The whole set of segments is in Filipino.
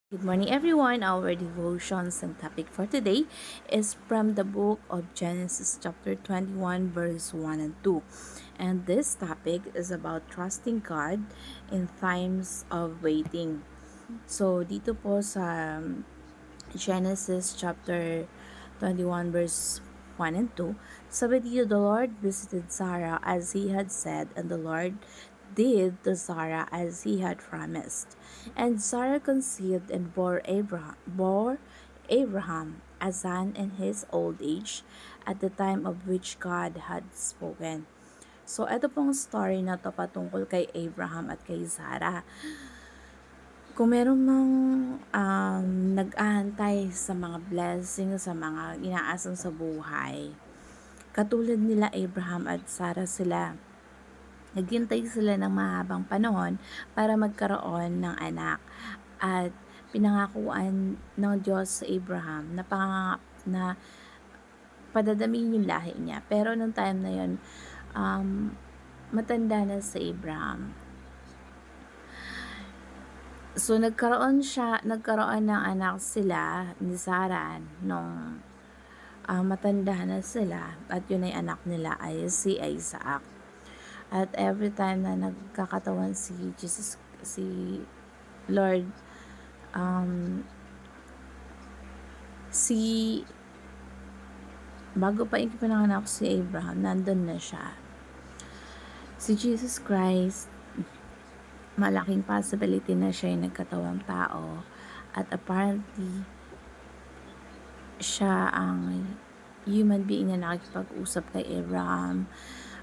Good morning, everyone. Our devotions and topic for today is from the book of Genesis, chapter 21, verse 1 and 2. And this topic is about trusting God in times of waiting. So, dito po sa Genesis, chapter 21, verse 1 and 2, sabi dito, the Lord visited Sarah as he had said, and the Lord did to Sarah as he had promised. And Sarah conceived and bore Abraham a son in his old age, at the time of which God had spoken. So, ito pong story na to patungkol kay Abraham at kay Sarah. Kung meron mang nag-aantay sa mga blessing, sa mga inaasam sa buhay, katulad nila Abraham at Sarah, naghintay sila ng mahabang panahon para magkaroon ng anak. At pinangakuan ng Diyos sa Abraham na padadamihin yung lahi niya. Pero nung time na yun, matanda na si Abraham. So, nagkaroon ng anak sila ni Sarah nung matanda na sila, at yun ay anak nila ay si Isaac. At every time na nagkakatawan si Lord, si bago pa ipinanganak si Abraham, nandun na siya. Si Jesus Christ, malaking possibility na siya yung nagkatawang tao, at apparently siya ang human being na nakikipag-usap kay Abraham,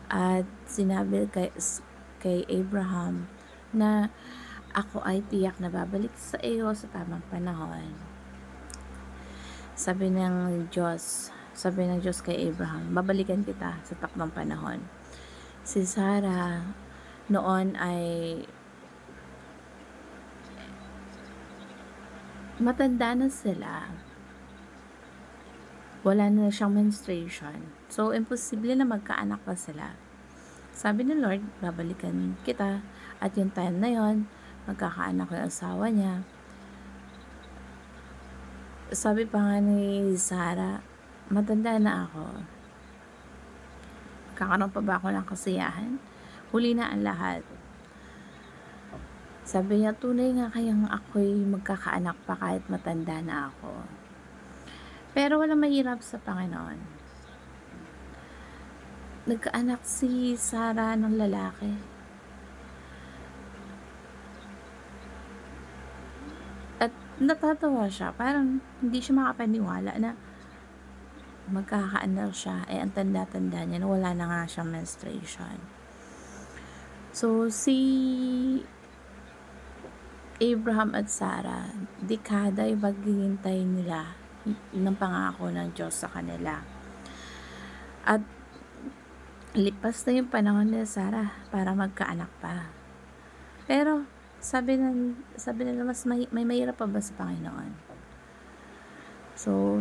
at sinabi kay Abraham na ako ay tiyak na babalik sa iyo sa tamang panahon. Sabi ng Diyos kay Abraham, babalikan kita sa takdang panahon. Si Sarah noon ay matanda na sila. Wala na siyang menstruation. So, imposible na magkaanak pa sila. Sabi ni Lord, babalikan kita, at yung time na yon, magkakaanak yung asawa niya. Sabi pa nga ni Sarah, matanda na ako. Kakaroon pa ba ako ng kasiyahan? Huli na ang lahat. Sabi niya, tunay nga kayang ako'y magkakaanak pa kahit matanda na ako. Pero walang mahirap sa Panginoon. Nagkaanak si Sarah ng lalaki. At natatawa siya, parang hindi siya makapaniwala na magkakaanak siya, ang tanda-tanda niya na wala na nga siyang menstruation. So, si Abraham at Sarah, dekada yung paghihintay nila ng pangako ng Diyos sa kanila. At lipas na yung panahon nila Sarah para magkaanak pa. Pero sabi nila mas may mahirap pa ba sa Panginoon? So,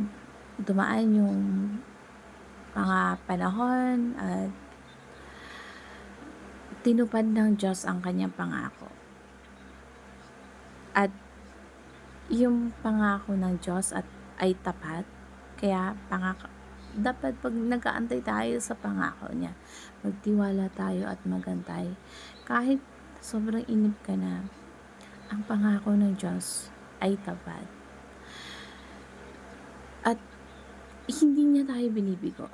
dumaan yung mga panahon at tinupad ng Diyos ang kanyang pangako. At yung pangako ng Diyos ay tapat, kaya dapat pag nag-aantay tayo sa pangako niya, magtiwala tayo at magantay. Kahit sobrang inip ka na, ang pangako ng Diyos ay tapat. At hindi niya tayo binibigo.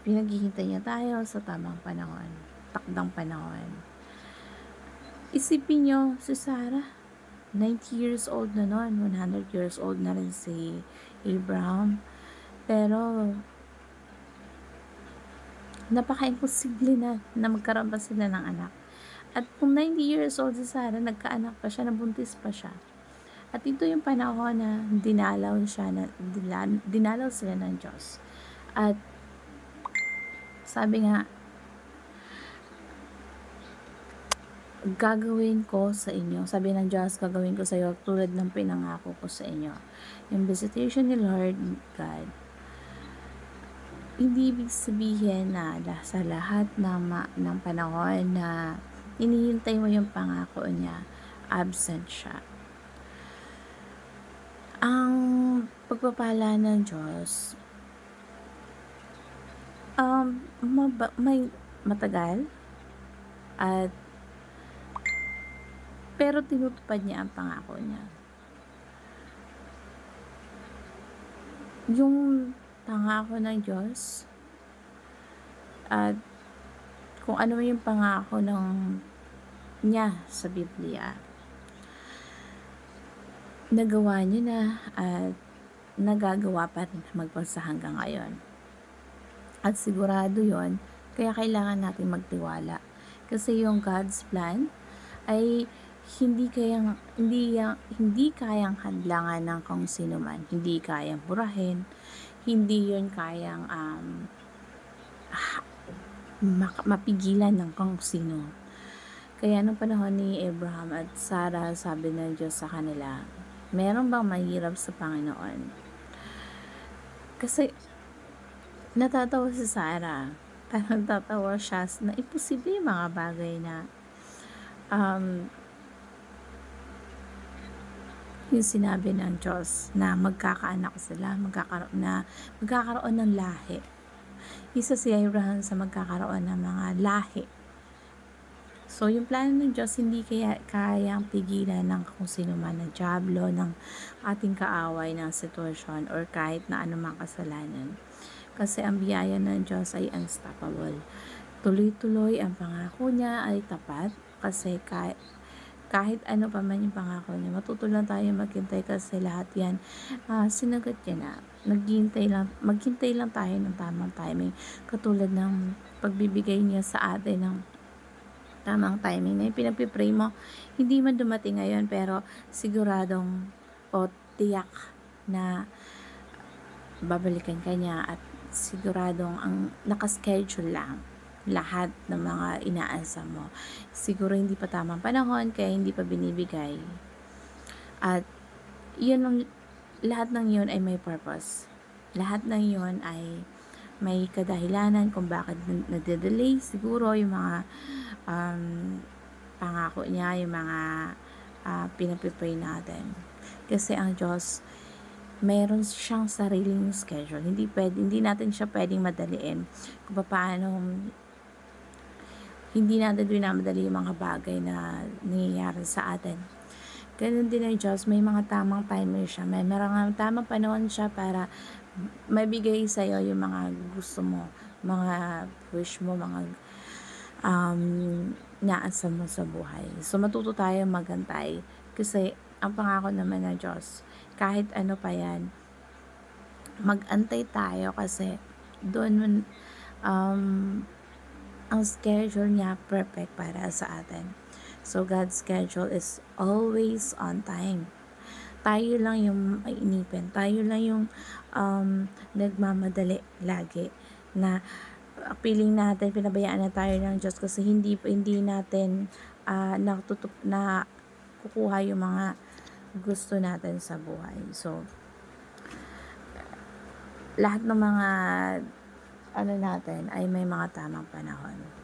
Pinaghihintay niya tayo sa tamang panahon, takdang panahon. Isipin niyo si Sarah, 90 years old na noon, 100 years old na rin si Abraham. Pero napaka-imposible na magkaroon pa sila ng anak. At kung 90 years old si Sarah, nagkaanak pa siya, nabuntis pa siya. At ito yung panahon na dinalaw sila ng Diyos. At sabi nga, gagawin ko sa inyo. Sabi ng Diyos, gagawin ko sa iyo tulad ng pinangako ko sa inyo. Yung visitation ni Lord God, hindi ibig sabihin na sa lahat ng panahon na hinihintay mo yung pangako niya, absent siya. Ang pagpapala ng Diyos, may matagal at pero tinutupad niya ang pangako niya. Yung pangako ng Diyos at kung ano yung pangako niya sa Biblia, nagawa niya na at nagagawa pa rin magpasa hanggang ngayon. At sigurado yon, kaya kailangan natin magtiwala. Kasi yung God's plan ay hindi kayang hadlangan ng kung sino man, hindi kayang burahin, hindi yun kayang mapigilan ng kung sino. Kaya nung panahon ni Abraham at Sarah, sabi ng Diyos sa kanila, meron bang mahirap sa Panginoon? Kasi natatawa si Sarah, parang tatawa siya na imposible yung mga bagay na yung sinabi ng Diyos na magkakaanak sila, magkakaroon ng lahi. Isa si Abraham sa magkakaroon ng mga lahi. So, yung plano ng Diyos hindi kayang pigilan ng kung sino man na dyablo, ng ating kaaway ng sitwasyon or kahit na anumang kasalanan. Kasi ang biyaya ng Diyos ay unstoppable. Tuloy-tuloy ang pangako niya ay tapat kasi kahit ano pa man yung pangako niya, matutulang tayo maghintay kasi lahat yan sinagot niya na. Maghintay lang tayo ng tamang timing. Katulad ng pagbibigay niya sa atin ng tamang timing na yung pinagpipray mo, hindi man dumating ngayon pero siguradong o tiyak na babalikan ka niya at siguradong ang nakaschedule lang lahat ng mga inaasa mo. Siguro hindi pa tamang panahon kaya hindi pa binibigay. At lahat ng yun ay may purpose. Lahat ng yun ay may kadahilanan kung bakit nade-delay. Siguro yung mga pangako niya, yung mga pinapipray natin. Kasi ang Diyos, mayroon siyang sariling schedule. Hindi natin siya pwedeng madaliin. Kung paano hindi natin minamadali yung mga bagay na nangyayari sa atin. Ganun din ang Diyos, may mga tamang timer siya. May mga tamang panahon siya para mabigay sa'yo yung mga gusto mo, mga wish mo, mga naasam mo sa buhay. So, matuto tayo magantay. Kasi, ang pangako naman ng Diyos, kahit ano pa yan, mag-antay tayo kasi doon ang schedule niya perfect para sa atin. So, God's schedule is always on time. Tayo lang yung mainipin. Tayo lang yung nagmamadali lagi. Na feeling natin, pinabayaan na tayo ng Diyos kasi hindi natin na kukuha yung mga gusto natin sa buhay. So, lahat ng mga natin ay may mga tamang panahon.